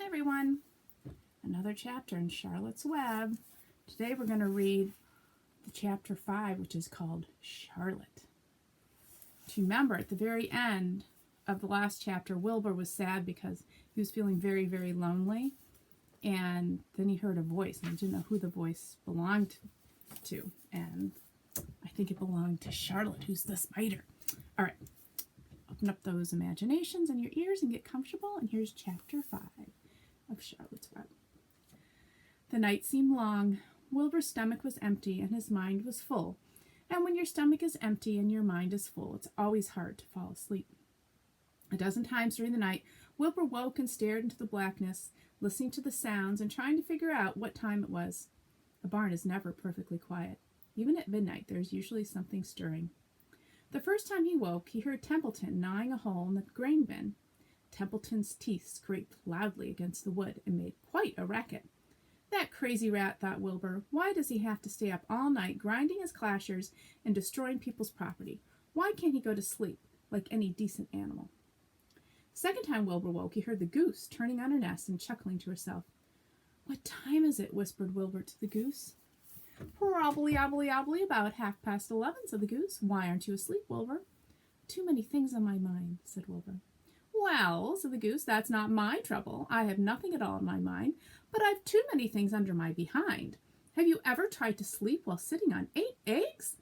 Hi everyone, another chapter in Charlotte's Web. Today we're going to read the chapter 5, which is called Charlotte. To remember, at the very end of the last chapter, Wilbur was sad because he was feeling very, very lonely. And then he heard a voice, and he didn't know who the voice belonged to. And I think it belonged to Charlotte, who's the spider. All right, open up those imaginations in your ears and get comfortable. And here's chapter 5 of Charlotte's Web. The night seemed long. Wilbur's stomach was empty and his mind was full. And when your stomach is empty and your mind is full, it's always hard to fall asleep. A dozen times during the night, Wilbur woke and stared into the blackness, listening to the sounds and trying to figure out what time it was. A barn is never perfectly quiet. Even at midnight, there is usually something stirring. The first time he woke, he heard Templeton gnawing a hole in the grain bin. Templeton's teeth scraped loudly against the wood and made quite a racket. That crazy rat, thought Wilbur. Why does he have to stay up all night grinding his clashers and destroying people's property? Why can't he go to sleep like any decent animal? Second time Wilbur woke, he heard the goose turning on her nest and chuckling to herself. What time is it? Whispered Wilbur to the goose. Probably about 11:30, said the goose. Why aren't you asleep, Wilbur? Too many things on my mind, said Wilbur. Well, said the goose, that's not my trouble. I have nothing at all on my mind, but I've too many things under my behind. Have you ever tried to sleep while sitting on 8 eggs?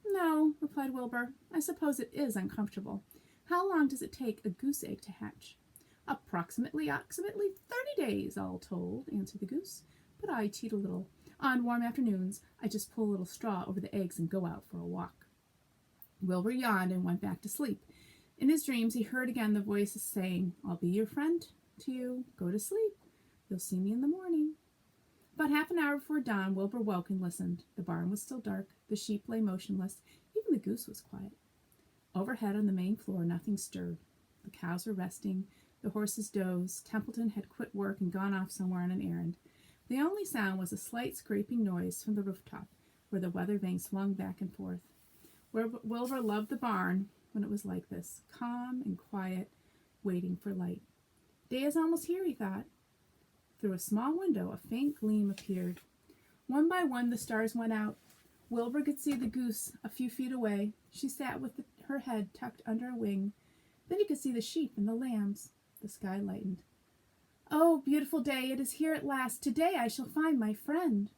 No, replied Wilbur. I suppose it is uncomfortable. How long does it take a goose egg to hatch? Approximately 30 days, all told, answered the goose. But I cheat a little. On warm afternoons, I just pull a little straw over the eggs and go out for a walk. Wilbur yawned and went back to sleep. In his dreams, he heard again the voices saying, I'll be your friend to you. Go to sleep. You'll see me in the morning. About half an hour before dawn, Wilbur woke and listened. The barn was still dark. The sheep lay motionless. Even the goose was quiet. Overhead on the main floor, nothing stirred. The cows were resting. The horses dozed. Templeton had quit work and gone off somewhere on an errand. The only sound was a slight scraping noise from the rooftop, where the weather vane swung back and forth. Wilbur loved the barn when it was like this, calm and quiet, waiting for light. Day is almost here, he thought. Through a small window, a faint gleam appeared. One by one, the stars went out. Wilbur could see the goose a few feet away. She sat with her head tucked under a wing. Then he could see the sheep and the lambs. The sky lightened. Oh, beautiful day, it is here at last. Today I shall find my friend.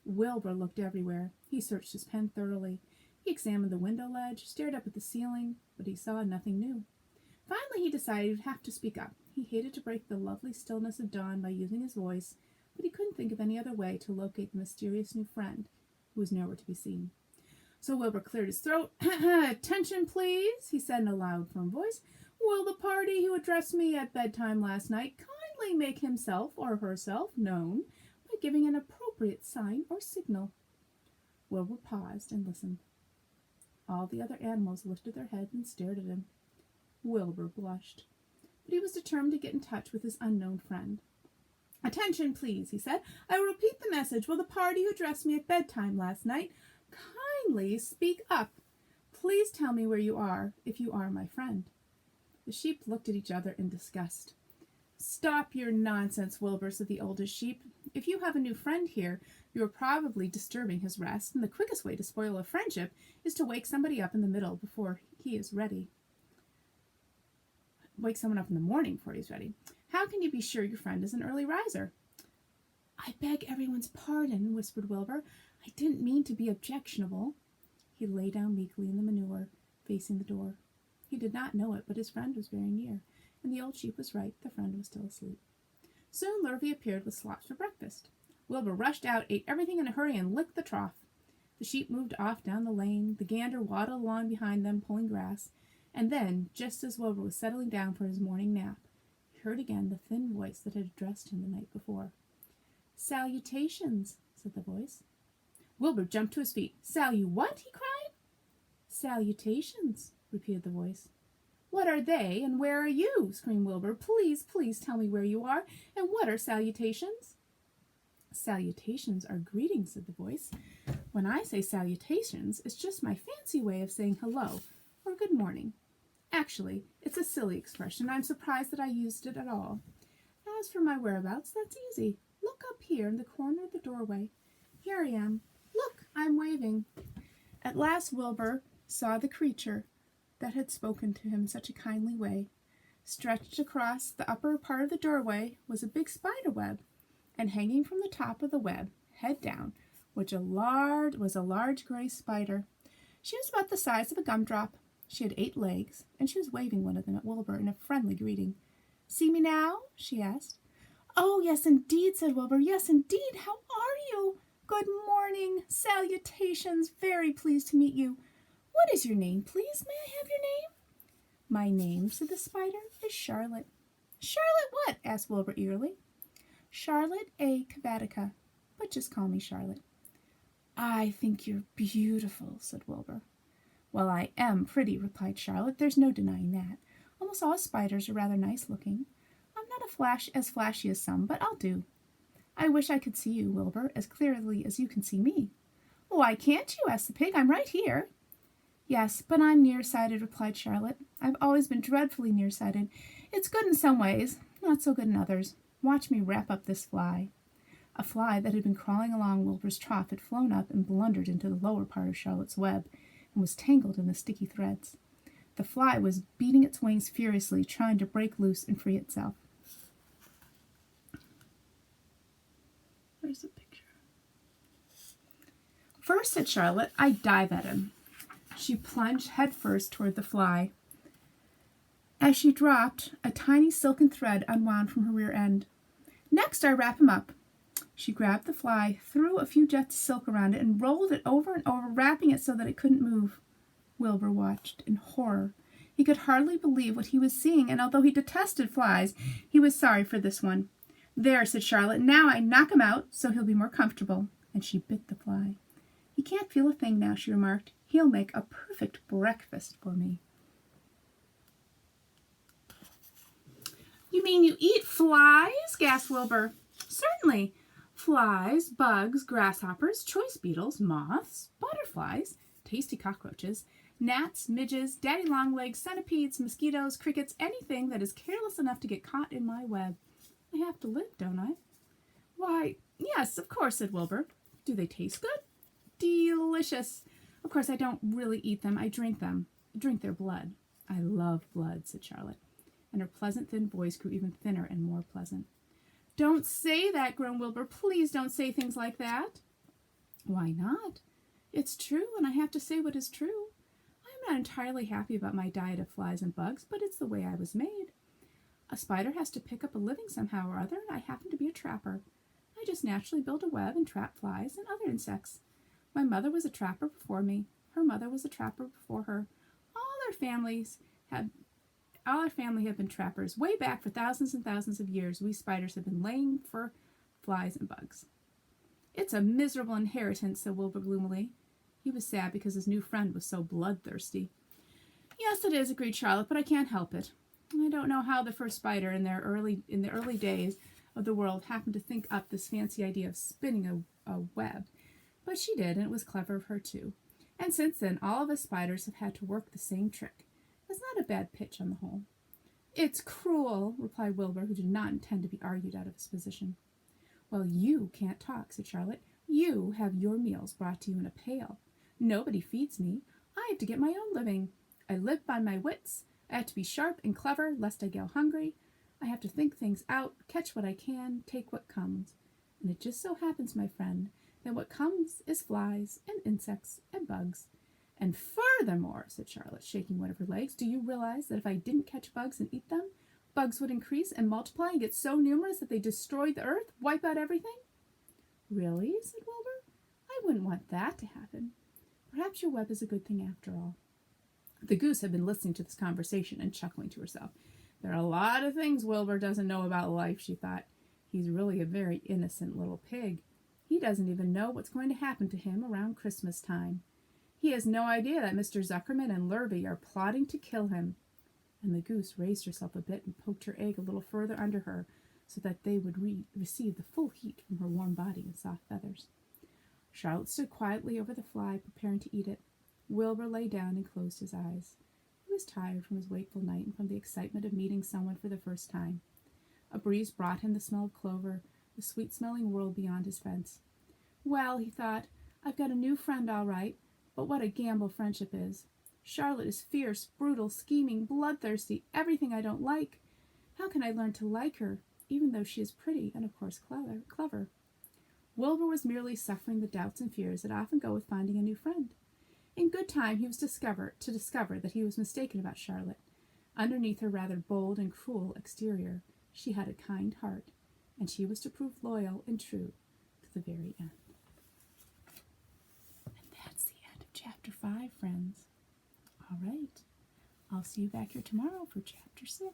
Wilbur looked everywhere. He searched his pen thoroughly. He examined the window ledge, stared up at the ceiling, but he saw nothing new. Finally, he decided he would have to speak up. He hated to break the lovely stillness of dawn by using his voice, but he couldn't think of any other way to locate the mysterious new friend, who was nowhere to be seen. So Wilbur cleared his throat. Attention, please, he said in a loud, firm voice. Will the party who addressed me at bedtime last night kindly make himself or herself known by giving an appropriate sign or signal? Wilbur paused and listened. All the other animals lifted their heads and stared at him. Wilbur blushed, but he was determined to get in touch with his unknown friend. Attention, please, he said. I will repeat the message. Will the party who addressed me at bedtime last night kindly speak up? Please tell me where you are, if you are my friend. The sheep looked at each other in disgust. Stop your nonsense, Wilbur, said the oldest sheep. If you have a new friend here, you are probably disturbing his rest, and the quickest way to spoil a friendship is to wake somebody up in the middle before he is ready. Wake someone up in the morning before he's ready. How can you be sure your friend is an early riser? I beg everyone's pardon, whispered Wilbur. I didn't mean to be objectionable. He lay down meekly in the manure, facing the door. He did not know it, but his friend was very near, and the old sheep was right. The friend was still asleep. Soon Lurvy appeared with slops for breakfast. Wilbur rushed out, ate everything in a hurry, and licked the trough. The sheep moved off down the lane. The gander waddled along behind them, pulling grass. And then, just as Wilbur was settling down for his morning nap, he heard again the thin voice that had addressed him the night before. Salutations, said the voice. Wilbur jumped to his feet. What? He cried. Salutations, repeated the voice. What are they, and where are you? Screamed Wilbur. Please, please tell me where you are, and what are salutations? Salutations are greetings, said the voice. When I say salutations, it's just my fancy way of saying hello or good morning. Actually, it's a silly expression. I'm surprised that I used it at all. as for my whereabouts, that's easy. Look up here in the corner of the doorway. Here I am. Look, I'm waving." At last Wilbur saw the creature that had spoken to him in such a kindly way. Stretched across the upper part of the doorway was a big spider web, and hanging from the top of the web, head down, was a large gray spider. She was about the size of a gumdrop. She had 8 legs, and she was waving one of them at Wilbur in a friendly greeting. "See me now?" she asked. "Oh, yes, indeed," said Wilbur. "Yes, indeed. How are you? Good morning. Salutations. Very pleased to meet you. What is your name, please? May I have your name?" "My name," said the spider, "is Charlotte." "Charlotte what?" asked Wilbur eagerly. "Charlotte A. Cavatica, but just call me Charlotte." "I think you're beautiful," said Wilbur. "Well, I am pretty," replied Charlotte. "There's no denying that. Almost all spiders are rather nice looking. I'm not as flashy as some, but I'll do. I wish I could see you, Wilbur, as clearly as you can see me." "Why can't you?" asked the pig. "I'm right here." "Yes, but I'm nearsighted," replied Charlotte. "I've always been dreadfully nearsighted. It's good in some ways, not so good in others. Watch me wrap up this fly." A fly that had been crawling along Wilbur's trough had flown up and blundered into the lower part of Charlotte's web and was tangled in the sticky threads. The fly was beating its wings furiously, trying to break loose and free itself. Where's the picture? "First," said Charlotte, "I'd dive at him." She plunged headfirst toward the fly. As she dropped, a tiny silken thread unwound from her rear end. "Next, I wrap him up." She grabbed the fly, threw a few jets of silk around it, and rolled it over and over, wrapping it so that it couldn't move. Wilbur watched in horror. He could hardly believe what he was seeing, and although he detested flies, he was sorry for this one. "There," said Charlotte, "now I knock him out so he'll be more comfortable." And she bit the fly. "He can't feel a thing now," she remarked. "He'll make a perfect breakfast for me." "You mean you eat flies?" gasped Wilbur. "Certainly. Flies, bugs, grasshoppers, choice beetles, moths, butterflies, tasty cockroaches, gnats, midges, daddy-long-legs, centipedes, mosquitoes, crickets, anything that is careless enough to get caught in my web. I have to live, don't I?" "Why, yes, of course," said Wilbur. "Do they taste good?" "Delicious. Of course, I don't really eat them. I drink them. Drink their blood." "I love blood," said Charlotte, and her pleasant thin voice grew even thinner and more pleasant. "Don't say that," groaned Wilbur. "Please don't say things like that." "Why not? It's true, and I have to say what is true. I'm not entirely happy about my diet of flies and bugs, but it's the way I was made. A spider has to pick up a living somehow or other, and I happen to be a trapper. I just naturally build a web and trap flies and other insects. My mother was a trapper before me. Her mother was a trapper before her. All our family have been trappers. Way back for thousands and thousands of years, we spiders have been laying for flies and bugs." "It's a miserable inheritance," said Wilbur gloomily. He was sad because his new friend was so bloodthirsty. "Yes, it is," agreed Charlotte, "but I can't help it. I don't know how the first spider in the early days of the world happened to think up this fancy idea of spinning a web, but she did, and it was clever of her too. And since then, all of us spiders have had to work the same trick. It's not a bad pitch on the whole." "It's cruel," replied Wilbur, who did not intend to be argued out of his position. "Well, you can't talk," said Charlotte. "You have your meals brought to you in a pail. Nobody feeds me. I have to get my own living. I live by my wits. I have to be sharp and clever, lest I go hungry. I have to think things out, catch what I can, take what comes. And it just so happens, my friend, that what comes is flies and insects and bugs. And furthermore," said Charlotte, shaking one of her legs, "do you realize that if I didn't catch bugs and eat them, bugs would increase and multiply and get so numerous that they destroyed the earth, wipe out everything?" "Really?" said Wilbur. "I wouldn't want that to happen. Perhaps your web is a good thing after all." The goose had been listening to this conversation and chuckling to herself. "There are a lot of things Wilbur doesn't know about life," she thought. "He's really a very innocent little pig. He doesn't even know what's going to happen to him around Christmas time. He has no idea that Mr. Zuckerman and Lurvy are plotting to kill him." And the goose raised herself a bit and poked her egg a little further under her so that they would receive the full heat from her warm body and soft feathers. Charlotte stood quietly over the fly, preparing to eat it. Wilbur lay down and closed his eyes. He was tired from his wakeful night and from the excitement of meeting someone for the first time. A breeze brought him the smell of clover, the sweet-smelling world beyond his fence. Well, he thought, I've got a new friend all right, but what a gamble friendship is. Charlotte is fierce, brutal, scheming, bloodthirsty, everything I don't like. How can I learn to like her, even though she is pretty and, of course, clever? Wilbur was merely suffering the doubts and fears that often go with finding a new friend. In good time he was to discover that he was mistaken about Charlotte. Underneath her rather bold and cruel exterior, she had a kind heart, and she was to prove loyal and true to the very end. And that's the end of chapter 5, friends. All right, I'll see you back here tomorrow for chapter 6.